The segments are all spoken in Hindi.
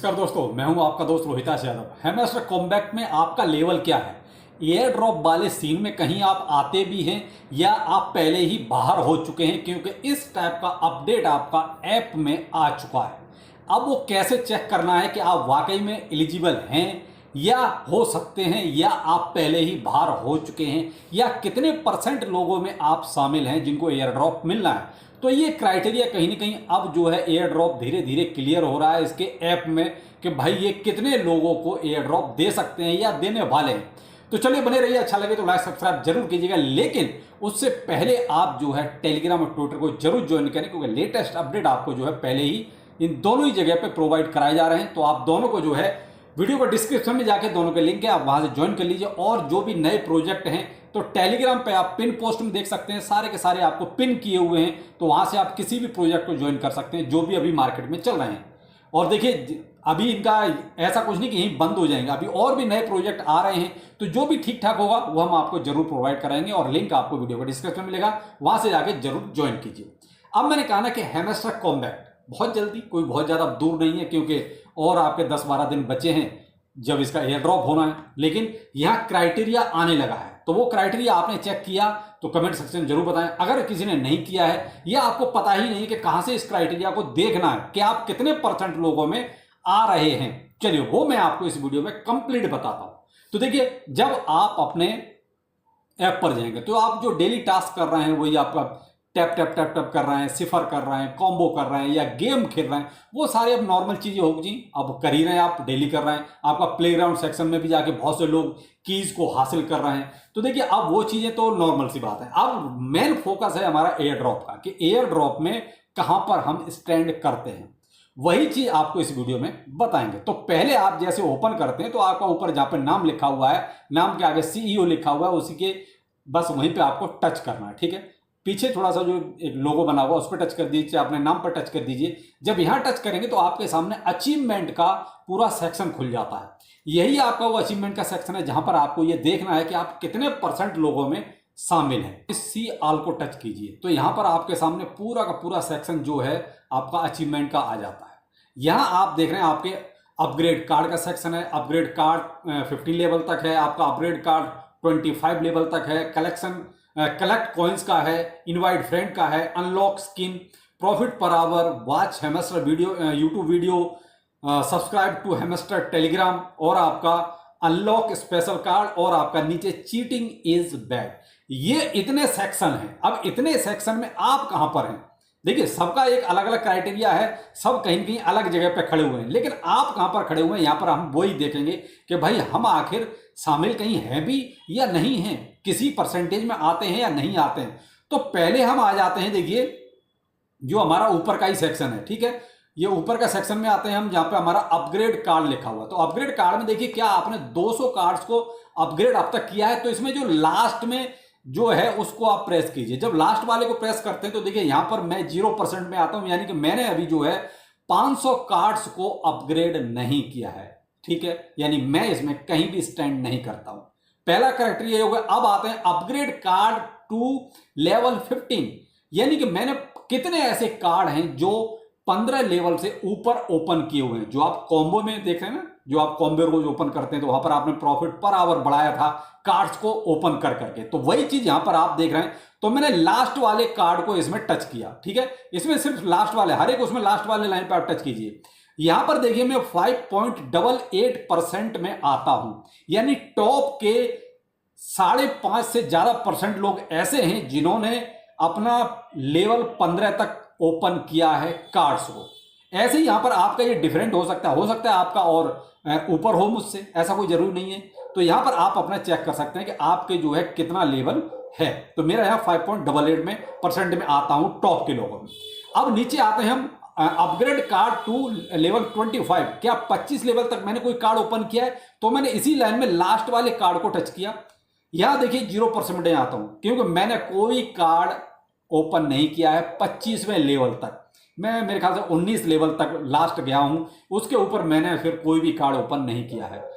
नमस्कार दोस्तों, मैं हूं आपका दोस्त रोहिताश यादव। हैमस्टर कॉम्बैट में आपका लेवल क्या है? एयर ड्रॉप वाले सीन में कहीं आप आते भी हैं या आप पहले ही बाहर हो चुके हैं, क्योंकि इस टाइप का अपडेट आपका ऐप में आ चुका है। अब वो कैसे चेक करना है कि आप वाकई में एलिजिबल हैं या हो सकते हैं, या आप पहले ही बाहर हो चुके हैं, या कितने % लोगों में आप शामिल हैं जिनको एयर ड्रॉप मिलना है। तो ये क्राइटेरिया कहीं ना कहीं अब जो है एयर ड्रॉप धीरे धीरे क्लियर हो रहा है इसके ऐप में कि भाई ये कितने लोगों को एयर ड्रॉप दे सकते हैं या देने वाले हैं। तो चलिए बने रहिए, अच्छा लगे तो लाइक सब्सक्राइब जरूर कीजिएगा, लेकिन उससे पहले आप जो है टेलीग्राम और ट्विटर को जरूर ज्वाइन करें, क्योंकि लेटेस्ट अपडेट आपको जो है पहले ही इन दोनों ही जगह पे प्रोवाइड कराए जा रहे हैं। तो आप दोनों को जो है वीडियो को डिस्क्रिप्शन में जाके दोनों के लिंक है, आप वहां से ज्वाइन कर लीजिए। और जो भी नए प्रोजेक्ट हैं तो टेलीग्राम पे आप पिन पोस्ट में देख सकते हैं, सारे के सारे आपको पिन किए हुए हैं, तो वहां से आप किसी भी प्रोजेक्ट को ज्वाइन कर सकते हैं जो भी अभी मार्केट में चल रहे हैं। और देखिए अभी इनका ऐसा कुछ नहीं कि यहीं बंद हो जाएंगे, अभी और भी नए प्रोजेक्ट आ रहे हैं, तो जो भी ठीक ठाक होगा वो हम आपको जरूर प्रोवाइड कराएंगे और लिंक आपको वीडियो को डिस्क्रिप्शन में मिलेगा, वहां से जाके जरूर ज्वाइन कीजिए। अब मैंने कहा ना कि हैमस्टर कॉम्बैट बहुत जल्दी, कोई बहुत ज्यादा दूर नहीं है, क्योंकि और आपके 10-12 दिन बचे हैं जब इसका एयर ड्रॉप होना है, लेकिन यहां क्राइटेरिया आने लगा है। तो वो क्राइटेरिया आपने चेक किया तो कमेंट सेक्शन में जरूर बताएं। अगर किसी ने नहीं किया है या आपको पता ही नहीं कि कहां से इस क्राइटेरिया को देखना है कि आप कितने % लोगों में आ रहे हैं, चलिए वो मैं आपको इस वीडियो में कंप्लीट बताता हूं। तो देखिए, जब आप अपने ऐप पर जाएंगे तो आप जो डेली टास्क कर रहे हैं वही आपका टैप टैप टैप टैप कर रहे हैं, सिफर कर रहे हैं, कॉम्बो कर रहे हैं या गेम खेल रहे हैं, वो सारे अब नॉर्मल चीजें होगी जी, अब कर ही रहे हैं, आप डेली कर रहे हैं। आपका प्लेग्राउंड सेक्शन में भी जाके बहुत से लोग कीज को हासिल कर रहे हैं। तो देखिए अब वो चीजें तो नॉर्मल सी बात है। अब मेन फोकस है हमारा एयर ड्रॉप का, कि एयर ड्रॉप में कहां पर हम स्टैंड करते हैं, वही चीज आपको इस वीडियो में बताएंगे। तो पहले आप जैसे ओपन करते हैं तो आपका ऊपर जहां पर नाम लिखा हुआ है, नाम के आगे CEO लिखा हुआ है, उसी के बस वहीं पे आपको टच करना है, ठीक है। पीछे थोड़ा सा जो एक लोगो बना हुआ उस पर टच कर दीजिए, अपने नाम पर टच कर दीजिए। जब यहां टच करेंगे तो आपके सामने अचीवमेंट का पूरा सेक्शन खुल जाता है। यही आपका वो अचीवमेंट का सेक्शन है जहां पर आपको ये देखना है कि आप कितने % लोगों में शामिल हैं। इस सी ऑल को टच कीजिए तो यहां पर आपके सामने पूरा का पूरा सेक्शन जो है आपका अचीवमेंट का आ जाता है। यहां आप देख रहे हैं आपके अपग्रेड कार्ड का सेक्शन है। अपग्रेड कार्ड 15 लेवल तक है, आपका अपग्रेड कार्ड 25 लेवल तक है, कलेक्ट कॉइन्स का है, इनवाइट फ्रेंड का है, unlock skin, profit per hour, watch hamster video, YouTube video, subscribe to hamster Telegram, और आपका अनलॉक स्पेशल कार्ड, और आपका नीचे चीटिंग इज बैड। ये इतने सेक्शन हैं। अब इतने सेक्शन में आप कहां पर हैं? देखिए सबका एक अलग अलग क्राइटेरिया है, सब कहीं कहीं अलग जगह पे खड़े हुए हैं, लेकिन आप कहां पर खड़े हुए हैं यहां पर हम वही देखेंगे कि भाई हम आखिर शामिल कहीं हैं भी या नहीं हैं, किसी % में आते हैं या नहीं आते हैं। तो पहले हम आ जाते हैं, देखिए जो हमारा ऊपर का ही सेक्शन है, ठीक है, ये ऊपर का सेक्शन में आते हैं हम, जहां पे हमारा अपग्रेड कार्ड लिखा हुआ है। तो अपग्रेड कार्ड में देखिए क्या आपने 200 कार्ड्स को अपग्रेड अब तक किया है, तो इसमें जो लास्ट में जो है उसको आप प्रेस कीजिए। जब लास्ट वाले को प्रेस करते हैं तो देखिए यहां पर मैं 0% में आता हूं, यानी कि मैंने अभी जो है 500 कार्ड्स को अपग्रेड नहीं किया है, ठीक है, यानी मैं इसमें कहीं भी स्टैंड नहीं करता हूं। पहला क्राइटेरिया हो गया। अब आते हैं अपग्रेड कार्ड टू लेवल 15, यानी कि मैंने कितने ऐसे कार्ड हैं जो 15 लेवल से ऊपर ओपन किए हुए हैं। जो आप कॉम्बो में देख रहे हैं ना, जो आप कॉम्बो रोज ओपन करते हैं तो वहां पर आपने प्रॉफिट पर आवर बढ़ाया था कार्ड्स को ओपन कर करके, तो वही चीज यहां पर आप देख रहे हैं। तो मैंने लास्ट वाले कार्ड को इसमें टच किया, ठीक है, इसमें सिर्फ लास्ट वाले, हर एक उसमें लास्ट वाले लाइन पर आप टच कीजिए। यहां पर देखिए मैं 5.88% में आता हूं, यानी टॉप के 5.5 से ज्यादा % लोग ऐसे हैं जिन्होंने अपना लेवल 15 तक ओपन किया है कार्ड्स को। ऐसे ही यहां पर आपका ये डिफरेंट हो सकता है आपका और ऊपर हो मुझसे, ऐसा कोई जरूरी नहीं है। तो यहां पर आप अपना चेक कर सकते हैं कि आपके जो है कितना लेवल है। तो मेरा यहां 5.88 में % में आता हूं टॉप के लोगों में। अब नीचे आते हैं हम अपग्रेड कार्ड टू लेवल 25, क्या 25 लेवल तक मैंने कोई कार्ड ओपन किया है, तो मैंने इसी लाइन में लास्ट वाले कार्ड को टच किया। यहां देखिए 0% में आता हूं, क्योंकि मैंने कोई कार्ड ओपन नहीं किया है 25वें लेवल तक। मैं मेरे ख्याल से 19 लेवल तक लास्ट गया हूं, उसके ऊपर मैंने फिर कोई भी कार्ड ओपन नहीं किया है।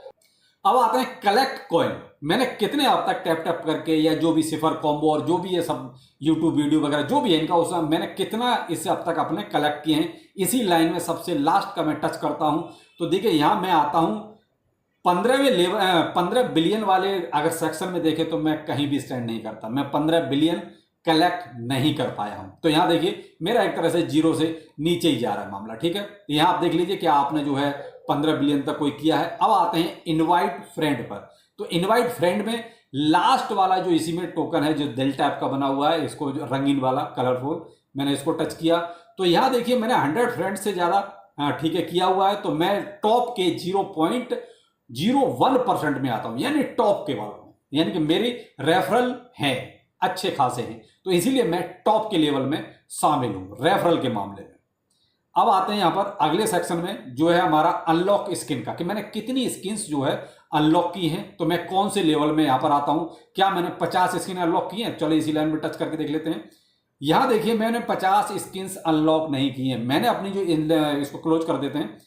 अब आते हैं कलेक्ट कॉइन। मैंने कितने अब तक टैप टैप करके या जो भी सिफर कॉम्बो और जो भी ये सब यूट्यूब वीडियो वगैरह जो भी है इनका, उसमें मैंने कितना इससे अब तक अपने कलेक्ट किए हैं। इसी लाइन में सबसे लास्ट का मैं टच करता हूं तो देखिए यहां मैं आता हूं 15वें लेवल 15 बिलियन वाले अगर सेक्शन में देखें तो मैं कहीं भी स्टैंड नहीं करता, मैं 15 बिलियन कलेक्ट नहीं कर पाया हूं। तो यहां देखिए मेरा एक तरह से जीरो से नीचे ही जा रहा है मामला, ठीक है। यहां आप देख लीजिए कि आपने जो है 15 बिलियन तक कोई किया है। अब आते हैं इनवाइट फ्रेंड पर। तो इनवाइट फ्रेंड में लास्ट वाला जो इसी में टोकन है जो दिल टाइप का बना हुआ है, इसको जो रंगीन वाला कलरफुल, मैंने इसको टच किया तो यहां देखिए मैंने 100 फ्रेंड से ज्यादा ठीक है किया हुआ है। तो मैं टॉप के 0.01% में आता हूं, यानी टॉप के वालों में, यानी कि मेरी रेफरल है अच्छे खासे हैं, तो इसीलिए मैं टॉप के लेवल में शामिल हूं रेफरल के मामले में। अब आते हैं यहां पर अगले सेक्शन में जो है हमारा अनलॉक स्किन का, कि मैंने कितनी स्किन्स जो है अनलॉक की हैं। तो मैं कौन से लेवल में यहां पर आता हूं, क्या मैंने 50 स्किन अनलॉक की हैं? चलो इसी लाइन में टच करके देख लेते हैं। यहां देखिए मैंने 50 स्किन्स अनलॉक नहीं की हैं। मैंने अपनी जो इसको क्लोज कर देते हैं,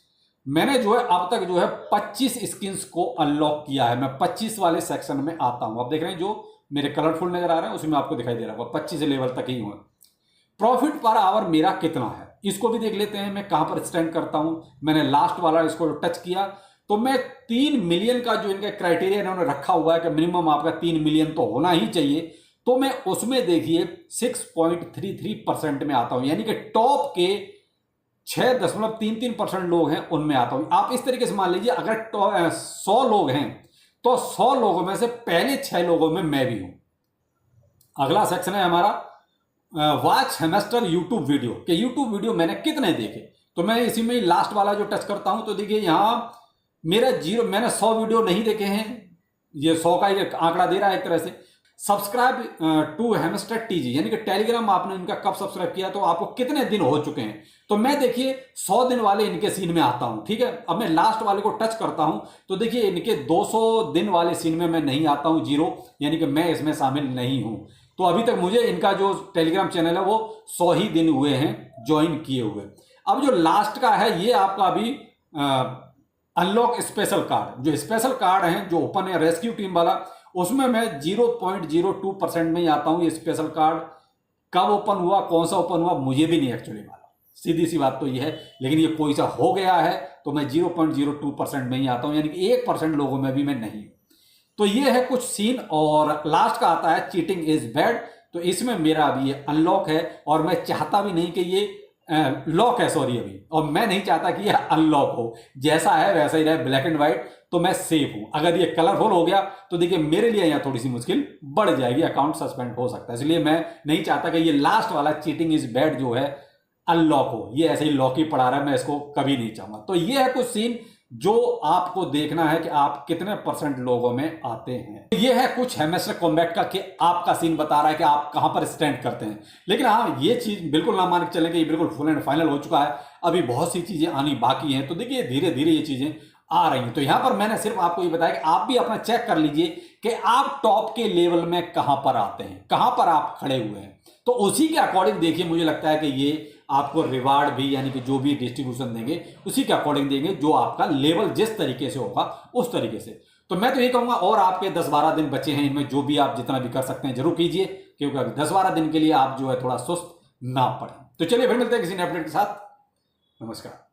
मैंने जो है अब तक जो है 25 स्किन्स को अनलॉक किया है। मैं 25 वाले सेक्शन में आता हूं। आप देख रहे हैं जो मेरे कलरफुल नजर आ रहे हैं उसमें आपको दिखाई दे रहा होगा 25 लेवल तक ही हुआ। प्रॉफिट पर आवर मेरा कितना है इसको भी देख लेते हैं, मैं कहां पर स्टैंड करता हूं। मैंने लास्ट वाला इसको टच किया तो मैं 3 मिलियन का जो इनका क्राइटेरिया इन्होंने रखा हुआ है कि मिनिमम आपका 3 मिलियन तो होना ही चाहिए, तो मैं उसमें देखिए 6.33% में आता हूं, यानी कि टॉप के 6.33% लोग हैं उनमें आता हूं। आप इस तरीके से मान लीजिए अगर 100 लोग हैं तो 100 लोगों में से पहले 6 लोगों में मैं भी हूं। अगला सेक्शन है हमारा वॉच हेमस्टर यूट्यूब वीडियो, के यूट्यूब वीडियो मैंने कितने देखे। तो मैं इसी में लास्ट वाला जो टच करता हूं तो देखिए यहां मेरा जीरो, मैंने 100 वीडियो नहीं देखे हैं, ये 100 का ही आंकड़ा दे रहा है एक तरह से। सब्सक्राइब टू हेमस्टर टीजी, यानी कि टेलीग्राम आपने इनका कब सब्सक्राइब किया, तो आपको कितने दिन हो चुके हैं। तो मैं देखिए 100 दिन वाले इनके सीन में आता हूं, ठीक है। अब मैं लास्ट वाले को टच करता हूं तो देखिए इनके 200 दिन वाले सीन में मैं नहीं आता हूं, जीरो, यानी कि मैं इसमें शामिल नहीं हूं। तो अभी तक मुझे इनका जो टेलीग्राम चैनल है वो 100 ही दिन हुए हैं ज्वाइन किए हुए। अब जो लास्ट का है ये आपका अभी अनलॉक स्पेशल कार्ड, जो स्पेशल कार्ड है जो ओपन है रेस्क्यू टीम वाला, उसमें मैं 0.02% में ही आता हूं। ये स्पेशल कार्ड कब ओपन हुआ, कौन सा ओपन हुआ, मुझे भी नहीं एक्चुअली मालूम, सीधी सी बात तो ये है। लेकिन ये कोई सा हो गया है तो मैं 0.02% में ही आता हूं, यानी कि 1% लोगों में भी मैं नहीं। तो ये है कुछ सीन। और लास्ट का आता है चीटिंग इज बैड, तो इसमें मेरा अभी ये अनलॉक है और मैं चाहता भी नहीं कि ये लॉक है, सॉरी अभी, और मैं नहीं चाहता कि ये अनलॉक हो, जैसा है वैसा ही रहे ब्लैक एंड व्हाइट, तो मैं सेफ हूं। अगर ये कलरफुल हो गया तो देखिए मेरे लिए यहां थोड़ी सी मुश्किल बढ़ जाएगी, अकाउंट सस्पेंड हो सकता है। इसलिए मैं नहीं चाहता कि ये लास्ट वाला चीटिंग इज बैड जो है अनलॉक हो, ये ऐसे ही लॉक ही पड़ा रहा है, मैं इसको कभी नहीं चाहूंगा। तो ये है कुछ सीन जो आपको देखना है कि आप कितने % लोगों में आते हैं। ये है कुछ हेमस्टर कॉम्बैट का कि आपका सीन बता रहा है कि आप कहां पर स्टैंड करते हैं। लेकिन हाँ, ये चीज बिल्कुल ना मान के चलें कि ये बिल्कुल फुल एंड फाइनल हो चुका है, अभी बहुत सी चीजें आनी बाकी हैं। तो देखिए धीरे धीरे ये चीजें आ रही हैं। तो यहां पर मैंने सिर्फ आपको ये बताया कि आप भी अपना चेक कर लीजिए कि आप टॉप के लेवल में कहां पर आते हैं, कहां पर आप खड़े हुए हैं। तो उसी के अकॉर्डिंग देखिए मुझे लगता है कि ये आपको रिवार्ड भी, यानी कि जो भी डिस्ट्रीब्यूशन देंगे उसी के अकॉर्डिंग देंगे, जो आपका लेवल जिस तरीके से होगा उस तरीके से। तो मैं तो ये कहूंगा और आपके 10-12 दिन बचे हैं, इनमें जो भी आप जितना भी कर सकते हैं जरूर कीजिए, क्योंकि 10-12 दिन के लिए आप जो है थोड़ा सुस्त ना पड़े। तो चलिए फिर मिलते हैं किसी नए अपडेट के साथ। नमस्कार।